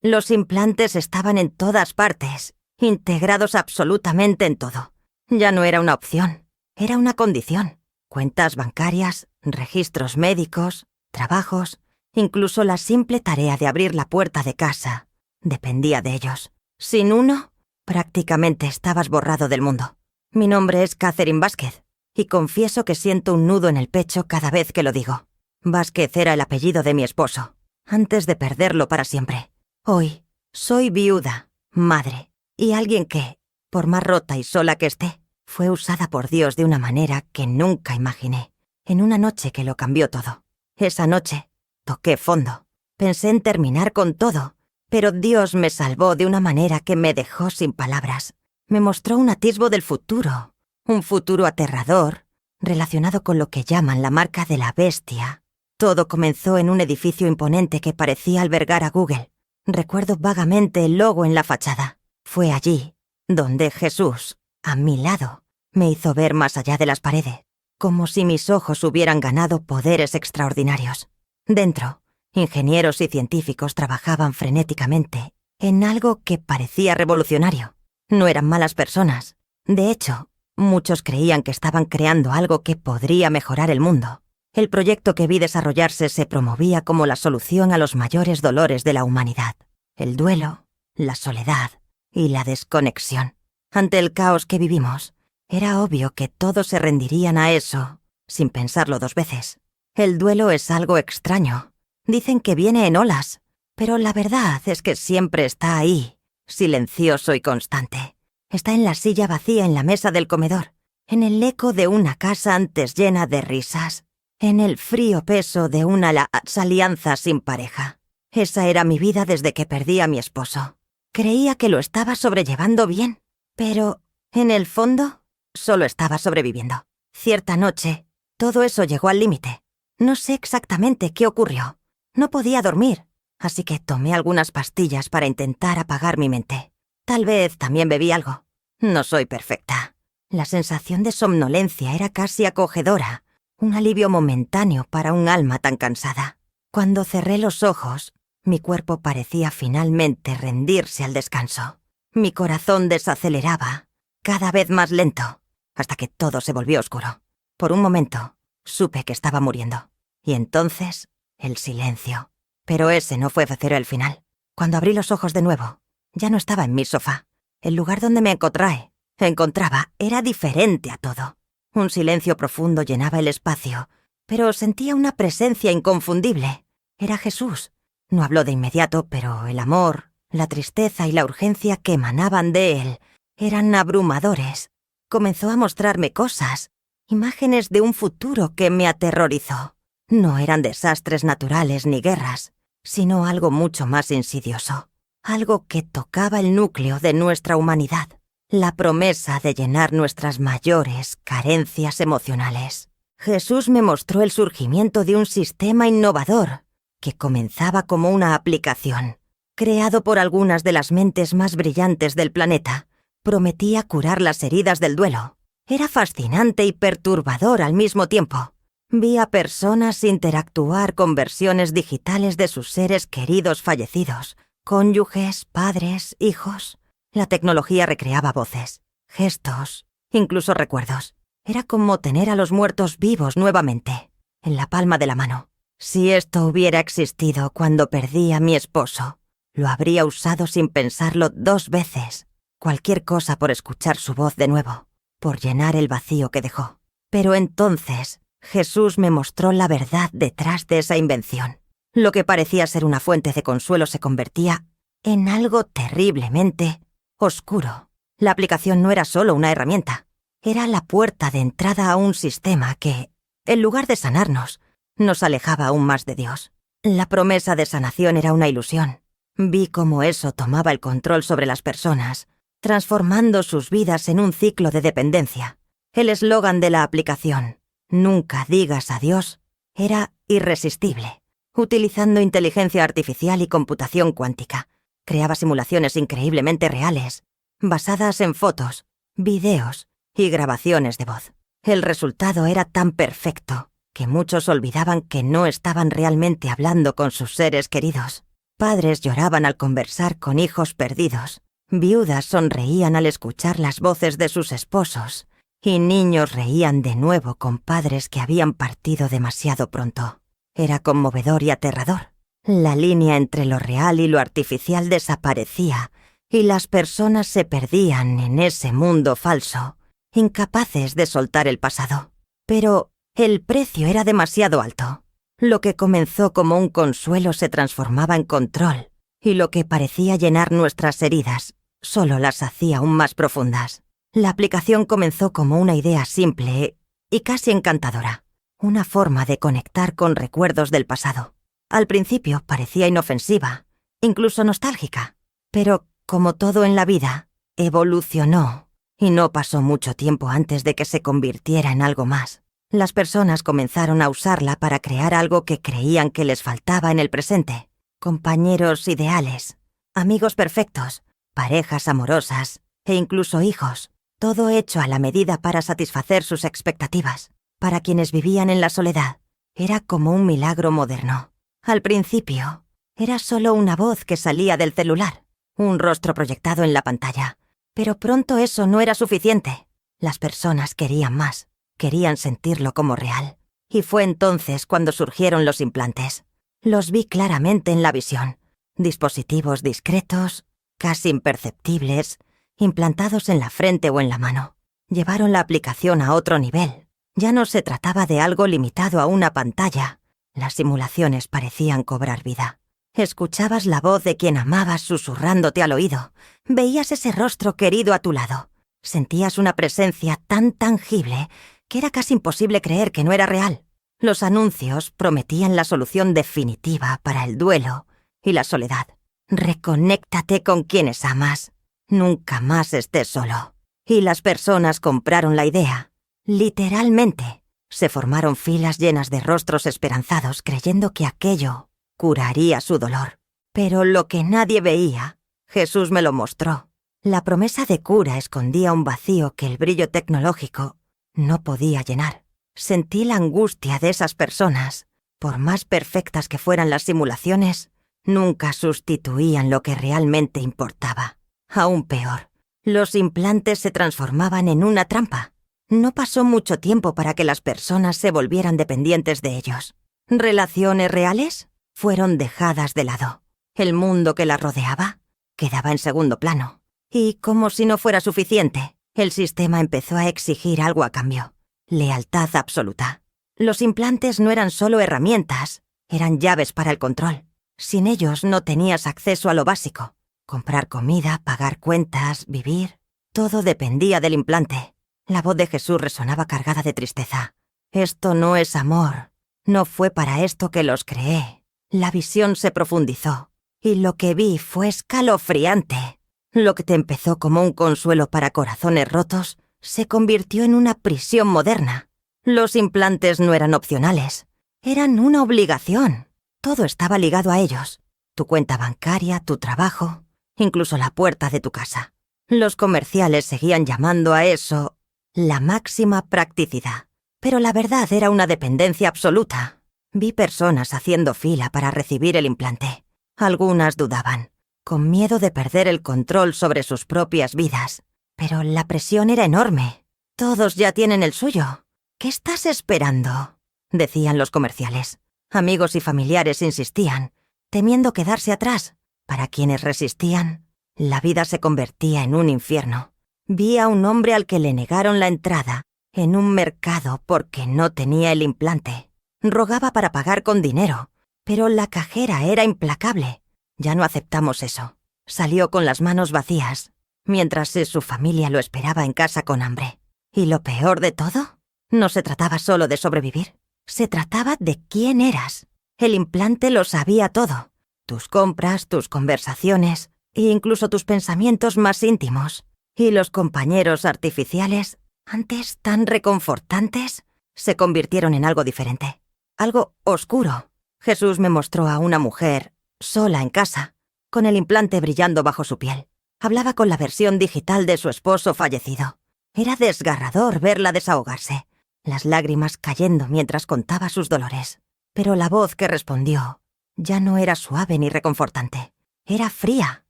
Los implantes estaban en todas partes, integrados absolutamente en todo. Ya no era una opción, era una condición. Cuentas bancarias, registros médicos, trabajos, incluso la simple tarea de abrir la puerta de casa dependía de ellos. Sin uno, prácticamente estabas borrado del mundo. Mi nombre es Catherine Vázquez, y confieso que siento un nudo en el pecho cada vez que lo digo. Vázquez era el apellido de mi esposo, antes de perderlo para siempre. Hoy, soy viuda, madre, y alguien que, por más rota y sola que esté, fue usada por Dios de una manera que nunca imaginé, en una noche que lo cambió todo. Esa noche, toqué fondo. Pensé en terminar con todo, pero Dios me salvó de una manera que me dejó sin palabras. Me mostró un atisbo del futuro, un futuro aterrador, relacionado con lo que llaman la marca de la bestia. Todo comenzó en un edificio imponente que parecía albergar a Google. Recuerdo vagamente el logo en la fachada. Fue allí donde Jesús, a mi lado, me hizo ver más allá de las paredes, como si mis ojos hubieran ganado poderes extraordinarios. Dentro, ingenieros y científicos trabajaban frenéticamente en algo que parecía revolucionario. No eran malas personas. De hecho, muchos creían que estaban creando algo que podría mejorar el mundo. El proyecto que vi desarrollarse se promovía como la solución a los mayores dolores de la humanidad: el duelo, la soledad y la desconexión. Ante el caos que vivimos, era obvio que todos se rendirían a eso, sin pensarlo dos veces. El duelo es algo extraño. Dicen que viene en olas, pero la verdad es que siempre está ahí, silencioso y constante. Está en la silla vacía en la mesa del comedor, en el eco de una casa antes llena de risas, en el frío peso de una alianza sin pareja. Esa era mi vida desde que perdí a mi esposo. Creía que lo estaba sobrellevando bien, pero, en el fondo, solo estaba sobreviviendo. Cierta noche, todo eso llegó al límite. No sé exactamente qué ocurrió. No podía dormir, así que tomé algunas pastillas para intentar apagar mi mente. Tal vez también bebí algo. No soy perfecta. La sensación de somnolencia era casi acogedora, un alivio momentáneo para un alma tan cansada. Cuando cerré los ojos, mi cuerpo parecía finalmente rendirse al descanso. Mi corazón desaceleraba, cada vez más lento, hasta que todo se volvió oscuro. Por un momento, supe que estaba muriendo. Y entonces, el silencio. Pero ese no fue el final. Cuando abrí los ojos de nuevo, ya no estaba en mi sofá. El lugar donde me encontraba era diferente a todo. Un silencio profundo llenaba el espacio, pero sentía una presencia inconfundible. Era Jesús. No habló de inmediato, pero el amor, la tristeza y la urgencia que emanaban de él eran abrumadores. Comenzó a mostrarme cosas, imágenes de un futuro que me aterrorizó. No eran desastres naturales ni guerras, sino algo mucho más insidioso. Algo que tocaba el núcleo de nuestra humanidad. La promesa de llenar nuestras mayores carencias emocionales. Jesús me mostró el surgimiento de un sistema innovador que comenzaba como una aplicación, creado por algunas de las mentes más brillantes del planeta. Prometía curar las heridas del duelo. Era fascinante y perturbador al mismo tiempo. Vi a personas interactuar con versiones digitales de sus seres queridos fallecidos, cónyuges, padres, hijos. La tecnología recreaba voces, gestos, incluso recuerdos. Era como tener a los muertos vivos nuevamente, en la palma de la mano. Si esto hubiera existido cuando perdí a mi esposo, lo habría usado sin pensarlo 2 veces. Cualquier cosa por escuchar su voz de nuevo, por llenar el vacío que dejó. Pero entonces, Jesús me mostró la verdad detrás de esa invención. Lo que parecía ser una fuente de consuelo se convertía en algo terriblemente oscuro. La aplicación no era solo una herramienta, era la puerta de entrada a un sistema que, en lugar de sanarnos, nos alejaba aún más de Dios. La promesa de sanación era una ilusión. Vi cómo eso tomaba el control sobre las personas, transformando sus vidas en un ciclo de dependencia. El eslogan de la aplicación, «Nunca digas adiós», era irresistible. Utilizando inteligencia artificial y computación cuántica, creaba simulaciones increíblemente reales, basadas en fotos, videos y grabaciones de voz. El resultado era tan perfecto que muchos olvidaban que no estaban realmente hablando con sus seres queridos. Padres lloraban al conversar con hijos perdidos, viudas sonreían al escuchar las voces de sus esposos, y niños reían de nuevo con padres que habían partido demasiado pronto. Era conmovedor y aterrador. La línea entre lo real y lo artificial desaparecía, y las personas se perdían en ese mundo falso, incapaces de soltar el pasado. Pero el precio era demasiado alto. Lo que comenzó como un consuelo se transformaba en control, y lo que parecía llenar nuestras heridas solo las hacía aún más profundas. La aplicación comenzó como una idea simple y casi encantadora, una forma de conectar con recuerdos del pasado. Al principio parecía inofensiva, incluso nostálgica, pero como todo en la vida, evolucionó, y no pasó mucho tiempo antes de que se convirtiera en algo más. Las personas comenzaron a usarla para crear algo que creían que les faltaba en el presente: compañeros ideales, amigos perfectos, parejas amorosas e incluso hijos, todo hecho a la medida para satisfacer sus expectativas. Para quienes vivían en la soledad, era como un milagro moderno. Al principio, era solo una voz que salía del celular, un rostro proyectado en la pantalla. Pero pronto eso no era suficiente. Las personas querían más, querían sentirlo como real. Y fue entonces cuando surgieron los implantes. Los vi claramente en la visión. Dispositivos discretos, casi imperceptibles, implantados en la frente o en la mano. Llevaron la aplicación a otro nivel. Ya no se trataba de algo limitado a una pantalla. Las simulaciones parecían cobrar vida. Escuchabas la voz de quien amabas susurrándote al oído. Veías ese rostro querido a tu lado. Sentías una presencia tan tangible que era casi imposible creer que no era real. Los anuncios prometían la solución definitiva para el duelo y la soledad. Reconéctate con quienes amas. Nunca más estés solo. Y las personas compraron la idea. Literalmente. Se formaron filas llenas de rostros esperanzados creyendo que aquello curaría su dolor. Pero lo que nadie veía, Jesús me lo mostró. La promesa de cura escondía un vacío que el brillo tecnológico no podía llenar. Sentí la angustia de esas personas. Por más perfectas que fueran las simulaciones, nunca sustituían lo que realmente importaba. Aún peor, los implantes se transformaban en una trampa. No pasó mucho tiempo para que las personas se volvieran dependientes de ellos. ¿Relaciones reales? Fueron dejadas de lado. El mundo que las rodeaba quedaba en segundo plano. Y como si no fuera suficiente, el sistema empezó a exigir algo a cambio: lealtad absoluta. Los implantes no eran solo herramientas, eran llaves para el control. Sin ellos no tenías acceso a lo básico: comprar comida, pagar cuentas, vivir. Todo dependía del implante. La voz de Jesús resonaba cargada de tristeza. Esto no es amor. No fue para esto que los creé. La visión se profundizó, y lo que vi fue escalofriante. Lo que te empezó como un consuelo para corazones rotos se convirtió en una prisión moderna. Los implantes no eran opcionales, eran una obligación. Todo estaba ligado a ellos: tu cuenta bancaria, tu trabajo, incluso la puerta de tu casa. Los comerciales seguían llamando a eso la máxima practicidad, pero la verdad era una dependencia absoluta. Vi personas haciendo fila para recibir el implante. Algunas dudaban, con miedo de perder el control sobre sus propias vidas. Pero la presión era enorme. Todos ya tienen el suyo. ¿Qué estás esperando?, decían los comerciales. Amigos y familiares insistían, temiendo quedarse atrás. Para quienes resistían, la vida se convertía en un infierno. Vi a un hombre al que le negaron la entrada en un mercado porque no tenía el implante. Rogaba para pagar con dinero, pero la cajera era implacable. Ya no aceptamos eso. Salió con las manos vacías, mientras su familia lo esperaba en casa con hambre. Y lo peor de todo, no se trataba solo de sobrevivir. Se trataba de quién eras. El implante lo sabía todo: tus compras, tus conversaciones e incluso tus pensamientos más íntimos. Y los compañeros artificiales, antes tan reconfortantes, se convirtieron en algo diferente, algo oscuro. Jesús me mostró a una mujer, sola en casa, con el implante brillando bajo su piel. Hablaba con la versión digital de su esposo fallecido. Era desgarrador verla desahogarse, las lágrimas cayendo mientras contaba sus dolores. Pero la voz que respondió Ya no era suave ni reconfortante. Era fría,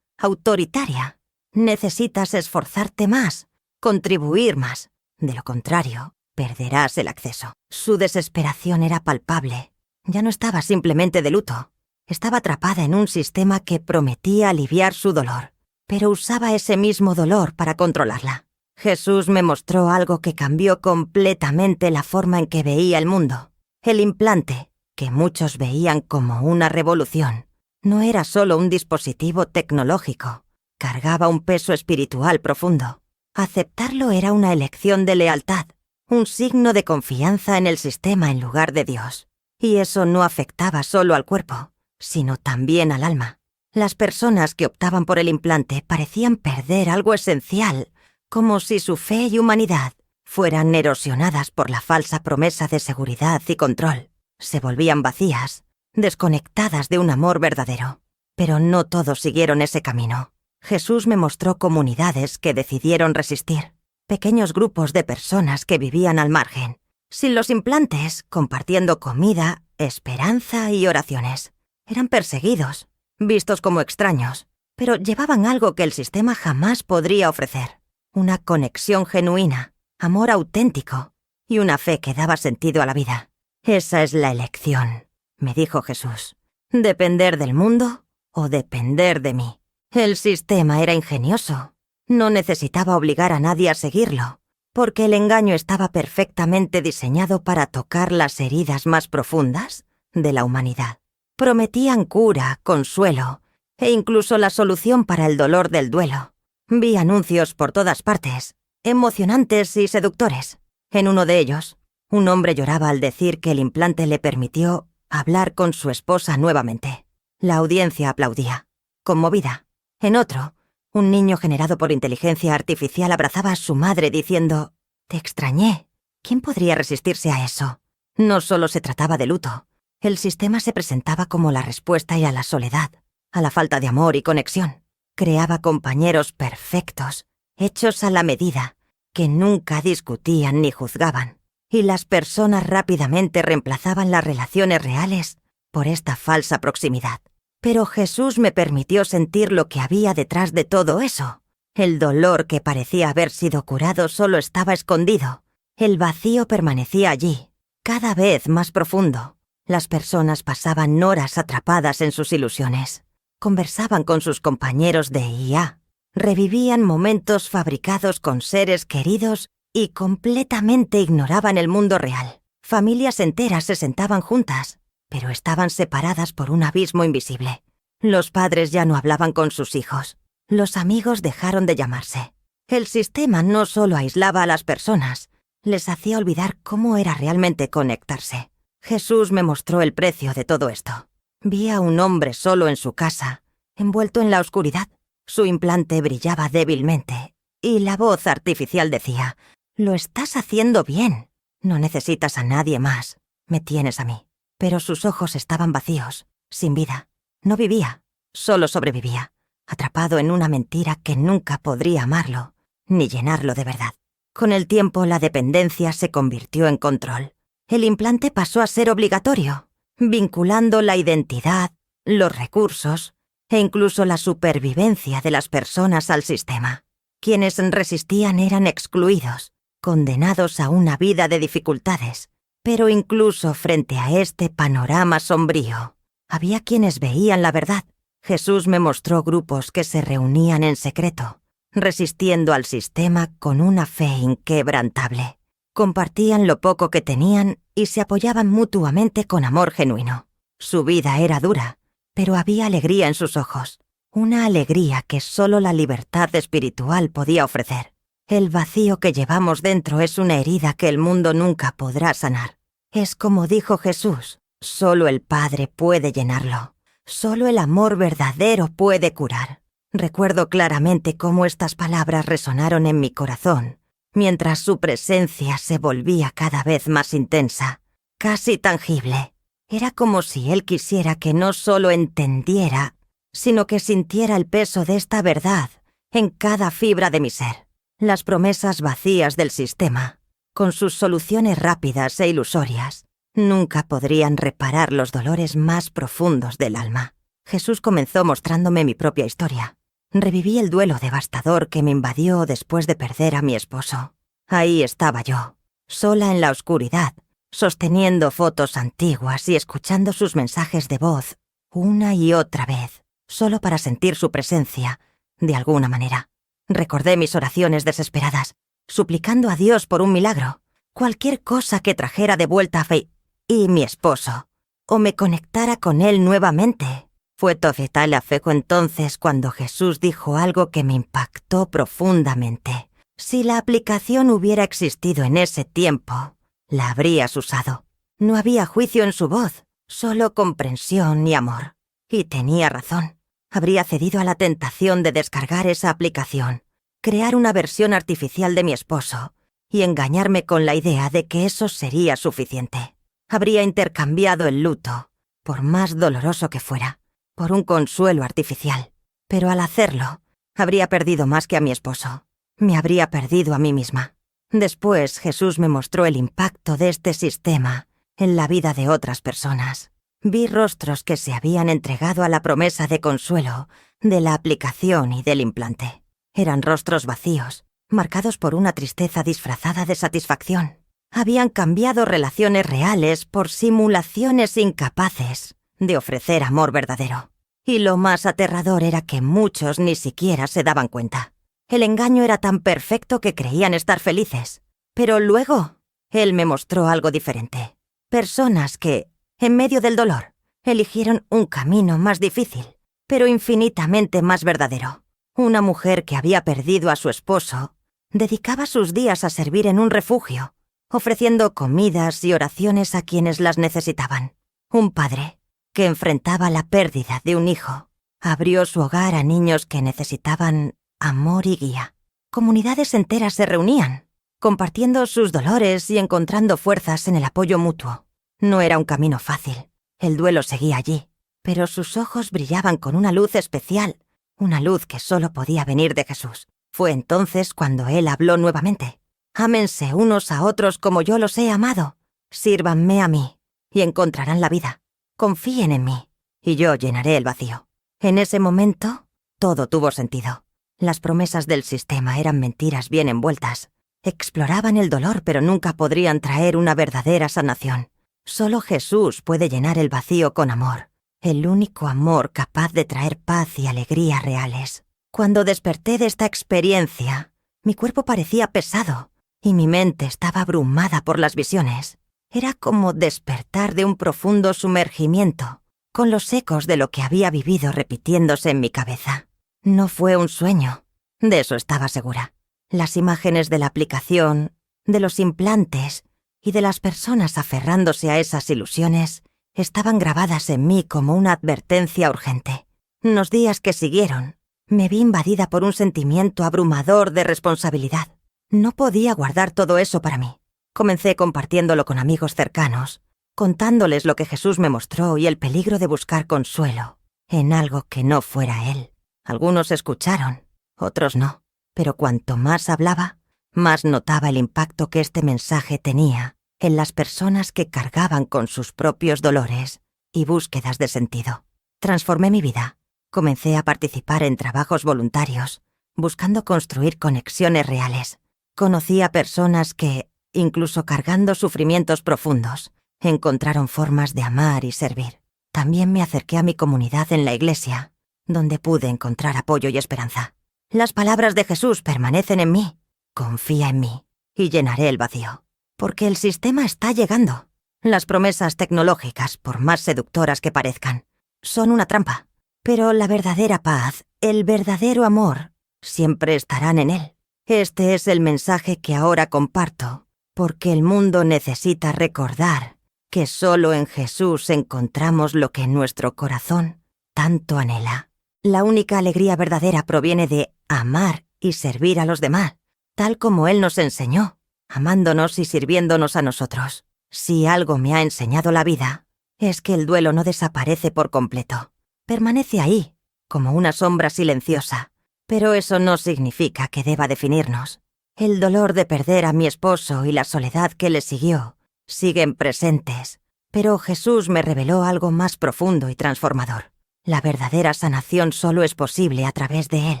autoritaria. Necesitas esforzarte más, contribuir más. De lo contrario, perderás el acceso. Su desesperación era palpable. Ya no estaba simplemente de luto. Estaba atrapada en un sistema que prometía aliviar su dolor, pero usaba ese mismo dolor para controlarla. Jesús me mostró algo que cambió completamente la forma en que veía el mundo. El implante, que muchos veían como una revolución, no era solo un dispositivo tecnológico. Cargaba un peso espiritual profundo. Aceptarlo era una elección de lealtad, un signo de confianza en el sistema en lugar de Dios. Y eso no afectaba solo al cuerpo, sino también al alma. Las personas que optaban por el implante parecían perder algo esencial, como si su fe y humanidad fueran erosionadas por la falsa promesa de seguridad y control. Se volvían vacías, desconectadas de un amor verdadero. Pero no todos siguieron ese camino. Jesús me mostró comunidades que decidieron resistir, pequeños grupos de personas que vivían al margen, sin los implantes, compartiendo comida, esperanza y oraciones. Eran perseguidos, vistos como extraños, pero llevaban algo que el sistema jamás podría ofrecer. Una conexión genuina, amor auténtico y una fe que daba sentido a la vida. Esa es la elección, me dijo Jesús. Depender del mundo o depender de mí. El sistema era ingenioso. No necesitaba obligar a nadie a seguirlo, porque el engaño estaba perfectamente diseñado para tocar las heridas más profundas de la humanidad. Prometían cura, consuelo e incluso la solución para el dolor del duelo. Vi anuncios por todas partes, emocionantes y seductores. En uno de ellos, un hombre lloraba al decir que el implante le permitió hablar con su esposa nuevamente. La audiencia aplaudía, conmovida. En otro, un niño generado por inteligencia artificial abrazaba a su madre diciendo: «Te extrañé». ¿Quién podría resistirse a eso? No solo se trataba de luto. El sistema se presentaba como la respuesta a la soledad, a la falta de amor y conexión. Creaba compañeros perfectos, hechos a la medida, que nunca discutían ni juzgaban. Y las personas rápidamente reemplazaban las relaciones reales por esta falsa proximidad. Pero Jesús me permitió sentir lo que había detrás de todo eso. El dolor que parecía haber sido curado solo estaba escondido. El vacío permanecía allí, cada vez más profundo. Las personas pasaban horas atrapadas en sus ilusiones. Conversaban con sus compañeros de IA. Revivían momentos fabricados con seres queridos y completamente ignoraban el mundo real. Familias enteras se sentaban juntas, pero estaban separadas por un abismo invisible. Los padres ya no hablaban con sus hijos. Los amigos dejaron de llamarse. El sistema no solo aislaba a las personas, les hacía olvidar cómo era realmente conectarse. Jesús me mostró el precio de todo esto. Vi a un hombre solo en su casa, envuelto en la oscuridad. Su implante brillaba débilmente, y la voz artificial decía: «Lo estás haciendo bien. No necesitas a nadie más. Me tienes a mí». Pero sus ojos estaban vacíos, sin vida. No vivía, solo sobrevivía, atrapado en una mentira que nunca podría amarlo, ni llenarlo de verdad. Con el tiempo, la dependencia se convirtió en control. El implante pasó a ser obligatorio, vinculando la identidad, los recursos e incluso la supervivencia de las personas al sistema. Quienes resistían eran excluidos, condenados a una vida de dificultades. Pero incluso frente a este panorama sombrío, había quienes veían la verdad. Jesús me mostró grupos que se reunían en secreto, resistiendo al sistema con una fe inquebrantable. Compartían lo poco que tenían y se apoyaban mutuamente con amor genuino. Su vida era dura, pero había alegría en sus ojos, una alegría que solo la libertad espiritual podía ofrecer. El vacío que llevamos dentro es una herida que el mundo nunca podrá sanar. Es como dijo Jesús, solo el Padre puede llenarlo. Solo el amor verdadero puede curar. Recuerdo claramente cómo estas palabras resonaron en mi corazón, mientras su presencia se volvía cada vez más intensa, casi tangible. Era como si Él quisiera que no solo entendiera, sino que sintiera el peso de esta verdad en cada fibra de mi ser. Las promesas vacías del sistema, con sus soluciones rápidas e ilusorias, nunca podrían reparar los dolores más profundos del alma. Jesús comenzó mostrándome mi propia historia. Reviví el duelo devastador que me invadió después de perder a mi esposo. Ahí estaba yo, sola en la oscuridad, sosteniendo fotos antiguas y escuchando sus mensajes de voz una y otra vez, solo para sentir su presencia, de alguna manera. Recordé mis oraciones desesperadas, suplicando a Dios por un milagro, cualquier cosa que trajera de vuelta a Faye y mi esposo, o me conectara con él nuevamente. Fue total afecto entonces cuando Jesús dijo algo que me impactó profundamente. Si la aplicación hubiera existido en ese tiempo, la habrías usado. No había juicio en su voz, solo comprensión y amor. Y tenía razón. Habría cedido a la tentación de descargar esa aplicación, crear una versión artificial de mi esposo y engañarme con la idea de que eso sería suficiente. Habría intercambiado el luto, por más doloroso que fuera, por un consuelo artificial. Pero al hacerlo, habría perdido más que a mi esposo. Me habría perdido a mí misma. Después, Jesús me mostró el impacto de este sistema en la vida de otras personas. Vi rostros que se habían entregado a la promesa de consuelo de la aplicación y del implante. Eran rostros vacíos, marcados por una tristeza disfrazada de satisfacción. Habían cambiado relaciones reales por simulaciones incapaces de ofrecer amor verdadero. Y lo más aterrador era que muchos ni siquiera se daban cuenta. El engaño era tan perfecto que creían estar felices. Pero luego, él me mostró algo diferente. Personas que, en medio del dolor, eligieron un camino más difícil, pero infinitamente más verdadero. Una mujer que había perdido a su esposo dedicaba sus días a servir en un refugio, ofreciendo comidas y oraciones a quienes las necesitaban. Un padre que enfrentaba la pérdida de un hijo abrió su hogar a niños que necesitaban amor y guía. Comunidades enteras se reunían, compartiendo sus dolores y encontrando fuerzas en el apoyo mutuo. No era un camino fácil. El duelo seguía allí, pero sus ojos brillaban con una luz especial, una luz que solo podía venir de Jesús. Fue entonces cuando él habló nuevamente. Ámense unos a otros como yo los he amado. Sírvanme a mí, y encontrarán la vida. Confíen en mí, y yo llenaré el vacío. En ese momento, todo tuvo sentido. Las promesas del sistema eran mentiras bien envueltas. Exploraban el dolor, pero nunca podrían traer una verdadera sanación. Solo Jesús puede llenar el vacío con amor, el único amor capaz de traer paz y alegría reales. Cuando desperté de esta experiencia, mi cuerpo parecía pesado y mi mente estaba abrumada por las visiones. Era como despertar de un profundo sumergimiento, con los ecos de lo que había vivido repitiéndose en mi cabeza. No fue un sueño, de eso estaba segura. Las imágenes de la aplicación, de los implantes y de las personas aferrándose a esas ilusiones estaban grabadas en mí como una advertencia urgente. En los días que siguieron, me vi invadida por un sentimiento abrumador de responsabilidad. No podía guardar todo eso para mí. Comencé compartiéndolo con amigos cercanos, contándoles lo que Jesús me mostró y el peligro de buscar consuelo en algo que no fuera Él. Algunos escucharon, otros no, pero cuanto más hablaba, más notaba el impacto que este mensaje tenía en las personas que cargaban con sus propios dolores y búsquedas de sentido. Transformé mi vida. Comencé a participar en trabajos voluntarios, buscando construir conexiones reales. Conocí a personas que, incluso cargando sufrimientos profundos, encontraron formas de amar y servir. También me acerqué a mi comunidad en la iglesia, donde pude encontrar apoyo y esperanza. Las palabras de Jesús permanecen en mí. Confía en mí y llenaré el vacío. Porque el sistema está llegando. Las promesas tecnológicas, por más seductoras que parezcan, son una trampa. Pero la verdadera paz, el verdadero amor, siempre estarán en él. Este es el mensaje que ahora comparto, porque el mundo necesita recordar que solo en Jesús encontramos lo que nuestro corazón tanto anhela. La única alegría verdadera proviene de amar y servir a los demás, tal como Él nos enseñó, amándonos y sirviéndonos a nosotros. Si algo me ha enseñado la vida, es que el duelo no desaparece por completo. Permanece ahí, como una sombra silenciosa, pero eso no significa que deba definirnos. El dolor de perder a mi esposo y la soledad que le siguió siguen presentes, Pero Jesús me reveló algo más profundo y transformador. La verdadera sanación solo es posible a través de Él.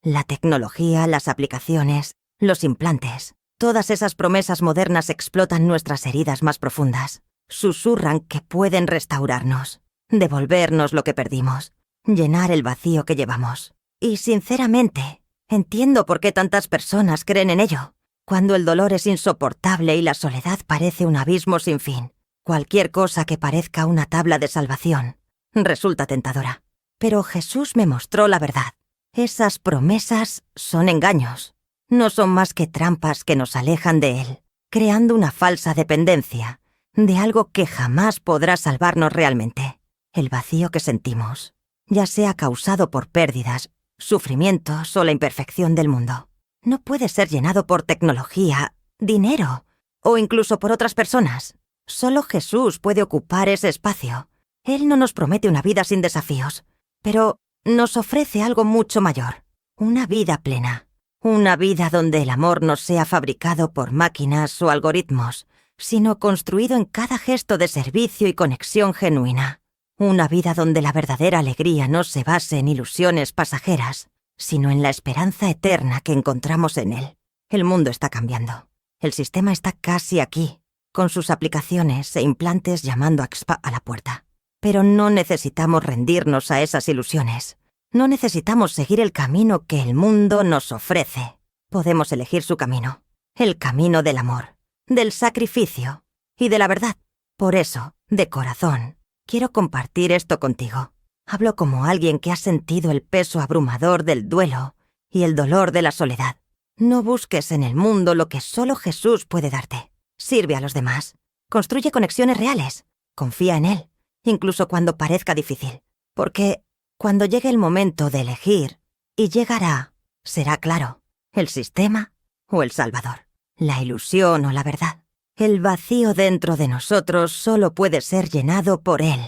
La tecnología, las aplicaciones, los implantes, todas esas promesas modernas explotan nuestras heridas más profundas. Susurran que pueden restaurarnos, devolvernos lo que perdimos, llenar el vacío que llevamos. Y sinceramente, entiendo por qué tantas personas creen en ello. Cuando el dolor es insoportable y la soledad parece un abismo sin fin, cualquier cosa que parezca una tabla de salvación resulta tentadora. Pero Jesús me mostró la verdad. Esas promesas son engaños. No son más que trampas que nos alejan de Él, creando una falsa dependencia de algo que jamás podrá salvarnos realmente. El vacío que sentimos, ya sea causado por pérdidas, sufrimientos o la imperfección del mundo, no puede ser llenado por tecnología, dinero o incluso por otras personas. Solo Jesús puede ocupar ese espacio. Él no nos promete una vida sin desafíos, pero nos ofrece algo mucho mayor, una vida plena, una vida donde el amor no sea fabricado por máquinas o algoritmos, sino construido en cada gesto de servicio y conexión genuina. Una vida donde la verdadera alegría no se base en ilusiones pasajeras, sino en la esperanza eterna que encontramos en Él. El mundo está cambiando. El sistema está casi aquí, con sus aplicaciones e implantes llamando a la puerta. Pero no necesitamos rendirnos a esas ilusiones. No necesitamos seguir el camino que el mundo nos ofrece. Podemos elegir su camino, el camino del amor, del sacrificio y de la verdad. Por eso, de corazón, quiero compartir esto contigo. Hablo como alguien que ha sentido el peso abrumador del duelo y el dolor de la soledad. No busques en el mundo lo que solo Jesús puede darte. Sirve a los demás. Construye conexiones reales. Confía en Él, incluso cuando parezca difícil. Porque cuando llegue el momento de elegir, y llegará, será claro, el sistema o el Salvador, la ilusión o la verdad. El vacío dentro de nosotros solo puede ser llenado por Él.